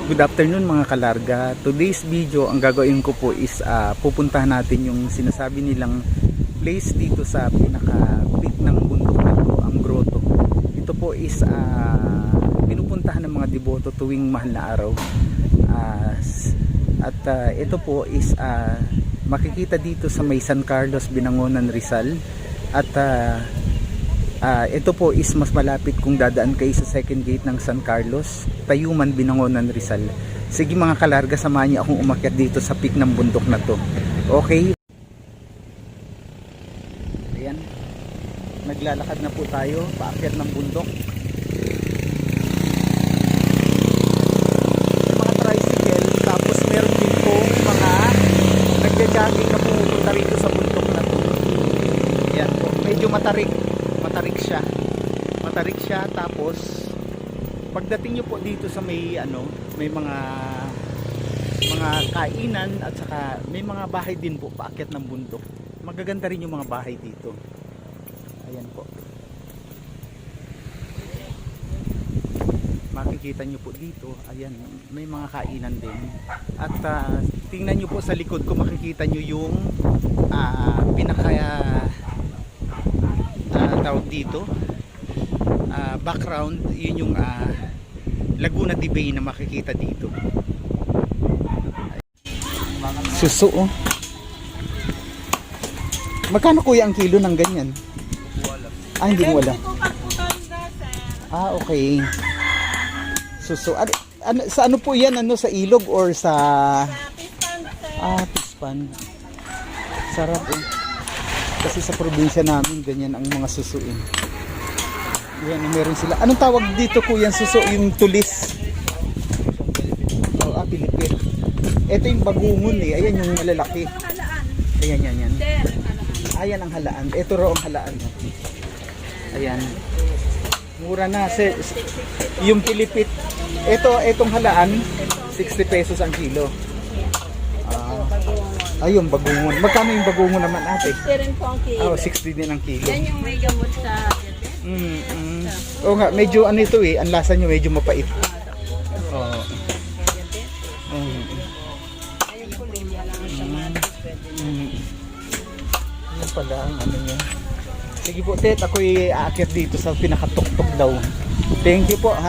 Good afternoon mga kalarga. Today's video, ang gagawin ko po is pupuntahan natin yung sinasabi nilang place dito sa pinaka-peak ng bundok na to, ang grotto. Ito po is pinupuntahan ng mga deboto tuwing mahal na araw. Ito po is makikita dito sa may San Carlos, Binangonan, Rizal. At ito po is mas malapit kung dadaan kayo sa second gate ng San Carlos, Tayuman, Binangonan, Rizal. Sige mga kalarga, samahan niyo akong umakyat dito sa peak ng bundok na to. Okay? Ayan. Naglalakad na po tayo paakyat ng bundok. Mga tricycle, tapos meron din po mga nagja-jogging na pumupunta rito sa bundok na to. Ayan po, medyo matarik siya, tapos pagdating nyo po dito sa may may mga kainan at saka may mga bahay din po paakyat ng bundok. Magaganda rin yung mga bahay dito. Ayan po, makikita nyo po dito. Ayan, may mga kainan din. At tingnan nyo po sa likod ko, makikita nyo yung tawag dito, background, yun yung Laguna de Bay na makikita dito. Suso, oh. Magkano kuya ang kilo ng ganyan? Hindi mo wala. Okay. Suso. Sa ano po yan? Sa ilog or sa pispan? Sarap, eh. Kasi sa probinsya namin ganyan ang mga susuin. Yan, meron sila. Anong tawag dito kuya suso? Yung tulis. Pilipit. Ito yung bagungon, eh. Ayan yung malalaki. Ayan, yan. Ayan ang halaan. Ito raw ang halaan. Ayan. Mura na. Yung pilipit. Itong halaan, 60 pesos ang kilo. Ayun, bagungon. Magkano yung bagungon naman ate? 60 rin po ang kilo. 60 din ang kilo. Yan yung may gamot sa Oo nga, medyo ito eh. Ang lasa nyo medyo mapait. Oo. Ayun po, linya lang sa mga pwede. Yan pala ang niya. Sige po, Tet. Ako'y aakyat dito sa pinakatuktok daw. Thank you po, ha.